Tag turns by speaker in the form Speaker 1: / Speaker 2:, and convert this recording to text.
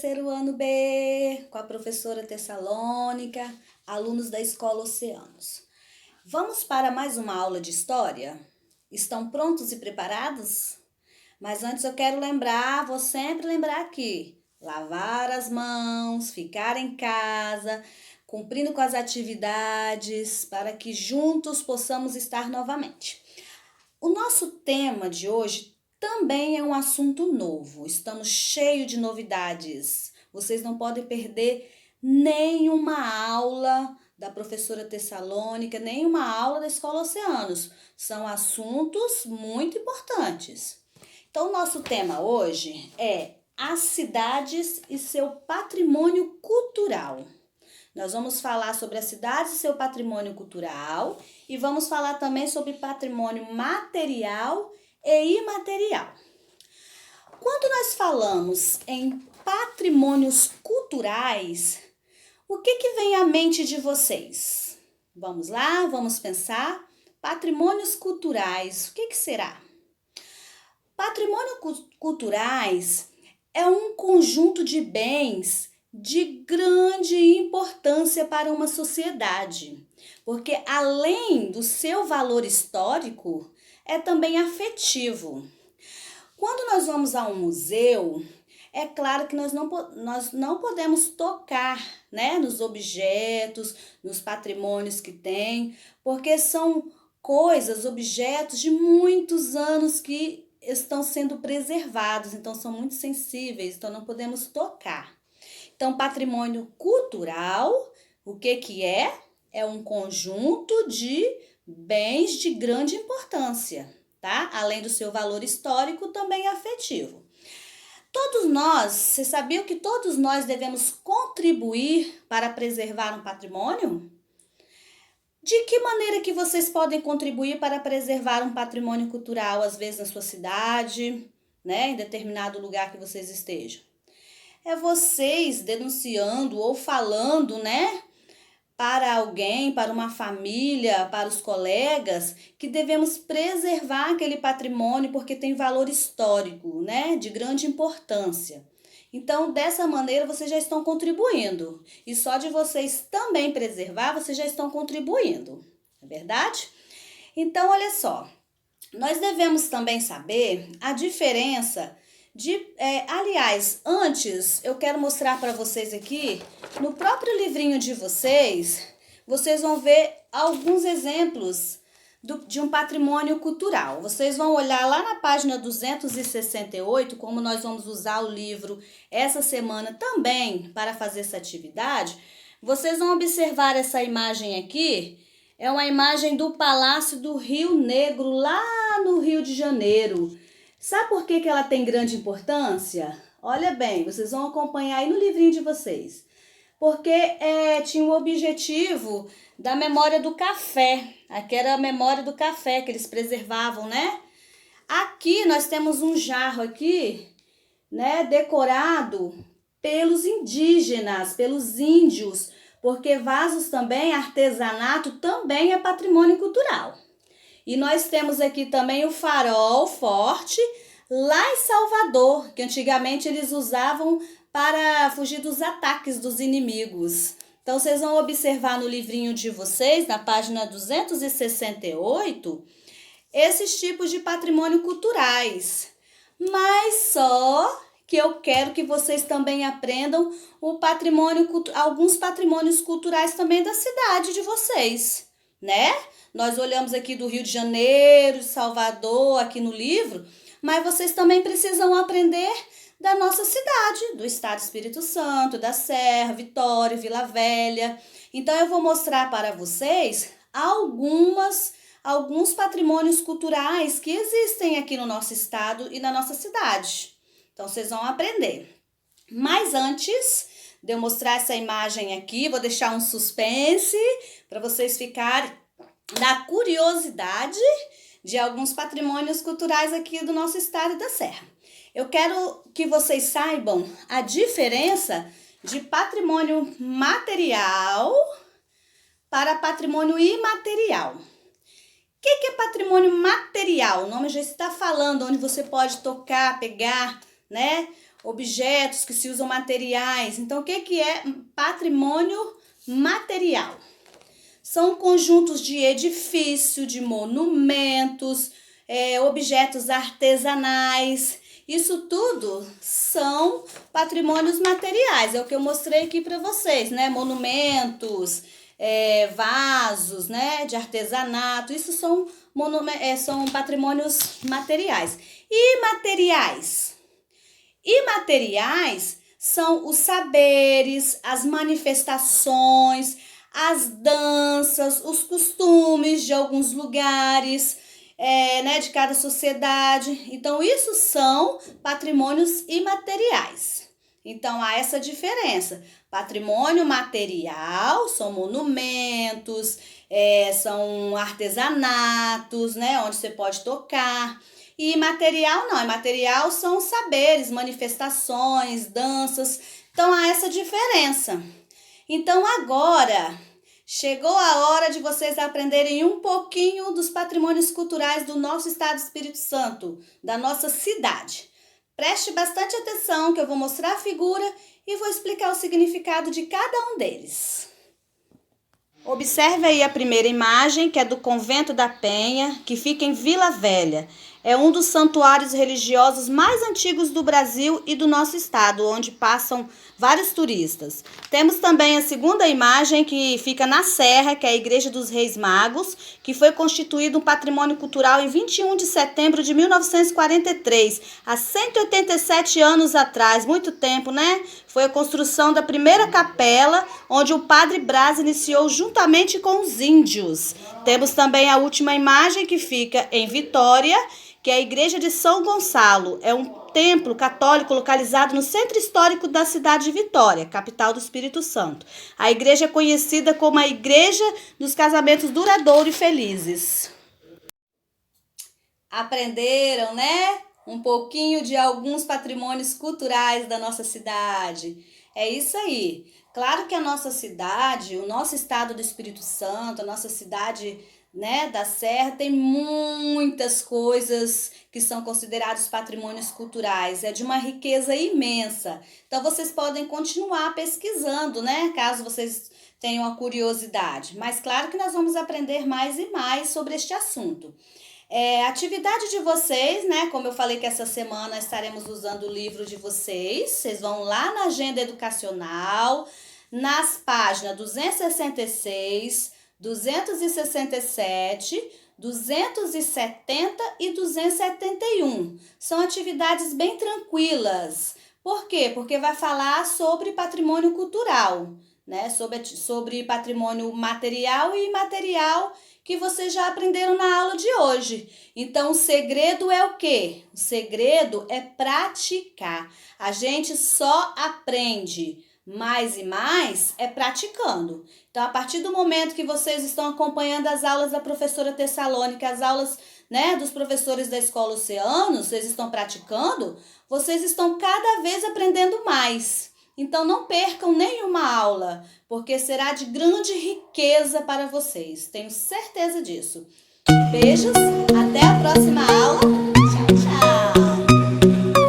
Speaker 1: terceiro ano B, com a professora Tessalônica, alunos da Escola Oceanos. Vamos para mais uma aula de história? Estão prontos e preparados? Mas antes eu quero lembrar, vou sempre lembrar aqui, lavar as mãos, ficar em casa, cumprindo com as atividades, para que juntos possamos estar novamente. O nosso tema de hoje também é um assunto novo. Estamos cheios de novidades. Vocês não podem perder nenhuma aula da professora Tessalônica, nenhuma aula da Escola Oceanos. São assuntos muito importantes. Então, o nosso tema hoje é as cidades e seu patrimônio cultural. Nós vamos falar sobre as cidades e seu patrimônio cultural e vamos falar também sobre patrimônio material e imaterial. Quando nós falamos em patrimônios culturais, o que vem à mente de vocês? Vamos lá, vamos pensar. Patrimônios culturais, o que será? Patrimônios culturais é um conjunto de bens de grande importância para uma sociedade, porque além do seu valor histórico, é também afetivo. Quando nós vamos a um museu, é claro que nós não podemos tocar, né, nos objetos, nos patrimônios que tem, porque são coisas, objetos de muitos anos que estão sendo preservados, então são muito sensíveis, então não podemos tocar. Então, patrimônio cultural, o que é? É um conjunto de bens de grande importância, tá? Além do seu valor histórico, também afetivo. Todos nós, você sabia que todos nós devemos contribuir para preservar um patrimônio? De que maneira que vocês podem contribuir para preservar um patrimônio cultural, às vezes na sua cidade, né, em determinado lugar que vocês estejam? É vocês denunciando ou falando, né, para alguém, para uma família, para os colegas, que devemos preservar aquele patrimônio porque tem valor histórico, né, de grande importância. Então, dessa maneira, vocês já estão contribuindo. E só de vocês também preservar, vocês já estão contribuindo. É verdade? Então, olha só. Nós devemos também saber a diferença aliás, antes eu quero mostrar para vocês aqui, no próprio livrinho de vocês vão ver alguns exemplos de um patrimônio cultural. Vocês vão olhar lá na página 268, como nós vamos usar o livro essa semana também para fazer essa atividade. Vocês vão observar essa imagem aqui, é uma imagem do Palácio do Rio Negro, lá no Rio de Janeiro. Sabe por que ela tem grande importância? Olha bem, vocês vão acompanhar aí no livrinho de vocês. Porque tinha o objetivo da memória do café. Aqui era a memória do café que eles preservavam, né? Aqui nós temos um jarro aqui, né, decorado pelos indígenas, pelos índios, porque vasos também, artesanato também é patrimônio cultural. E nós temos aqui também o farol forte lá em Salvador, que antigamente eles usavam para fugir dos ataques dos inimigos. Então, vocês vão observar no livrinho de vocês, na página 268, esses tipos de patrimônio culturais. Mas só que eu quero que vocês também aprendam alguns patrimônios culturais também da cidade de vocês, né? Nós olhamos aqui do Rio de Janeiro, de Salvador, aqui no livro, mas vocês também precisam aprender da nossa cidade, do estado do Espírito Santo, da Serra, Vitória, Vila Velha. Então, eu vou mostrar para vocês alguns patrimônios culturais que existem aqui no nosso estado e na nossa cidade. Então, vocês vão aprender. Mas antes de eu mostrar essa imagem aqui, vou deixar um suspense para vocês ficarem na curiosidade de alguns patrimônios culturais aqui do nosso estado e da Serra. Eu quero que vocês saibam a diferença de patrimônio material para patrimônio imaterial. O que é patrimônio material? O nome já está falando, onde você pode tocar, pegar, né? objetos que se usam materiais. Então, o que é patrimônio material? São conjuntos de edifício, de monumentos, objetos artesanais. Isso tudo são patrimônios materiais. É o que eu mostrei aqui para vocês, né? Monumentos, vasos, né? De artesanato. Isso são patrimônios materiais. E imateriais? Imateriais são os saberes, as manifestações, as danças, os costumes de alguns lugares, né, de cada sociedade. Então, isso são patrimônios imateriais. Então, há essa diferença. Patrimônio material são monumentos, são artesanatos, né, onde você pode tocar. E imaterial não, imaterial são saberes, manifestações, danças. Então, há essa diferença. Então, agora, chegou a hora de vocês aprenderem um pouquinho dos patrimônios culturais do nosso estado do Espírito Santo, da nossa cidade. Preste bastante atenção que eu vou mostrar a figura e vou explicar o significado de cada um deles. Observe aí a primeira imagem, que é do Convento da Penha, que fica em Vila Velha. É um dos santuários religiosos mais antigos do Brasil e do nosso estado, onde passam vários turistas. Temos também a segunda imagem, que fica na Serra, que é a Igreja dos Reis Magos, que foi constituído um patrimônio cultural em 21 de setembro de 1943, há 187 anos atrás, muito tempo, né? Foi a construção da primeira capela, onde o Padre Braz iniciou juntamente com os índios. Temos também a última imagem, que fica em Vitória, que é a Igreja de São Gonçalo. É um templo católico localizado no centro histórico da cidade de Vitória, capital do Espírito Santo. A igreja é conhecida como a Igreja dos Casamentos Duradouros e Felizes. Aprenderam, né? Um pouquinho de alguns patrimônios culturais da nossa cidade. É isso aí. Claro que a nossa cidade, o nosso estado do Espírito Santo, a nossa cidade, né, da Serra, tem muitas coisas que são considerados patrimônios culturais. É de uma riqueza imensa. Então, vocês podem continuar pesquisando, né, caso vocês tenham a curiosidade. Mas claro que nós vamos aprender mais e mais sobre este assunto. A atividade de vocês, né? Como eu falei que essa semana estaremos usando o livro de vocês. Vocês vão lá na agenda educacional, nas páginas 266, 267, 270 e 271. São atividades bem tranquilas. Por quê? Porque vai falar sobre patrimônio cultural, né? Sobre patrimônio material e imaterial, que vocês já aprenderam na aula de hoje. Então, o segredo é o quê? O segredo é praticar. A gente só aprende mais e mais praticando. Então, a partir do momento que vocês estão acompanhando as aulas da professora Tessalônica, as aulas, né, dos professores da Escola Oceanos, vocês estão praticando, vocês estão cada vez aprendendo mais. Então, não percam nenhuma aula, porque será de grande riqueza para vocês. Tenho certeza disso. Beijos, até a próxima aula.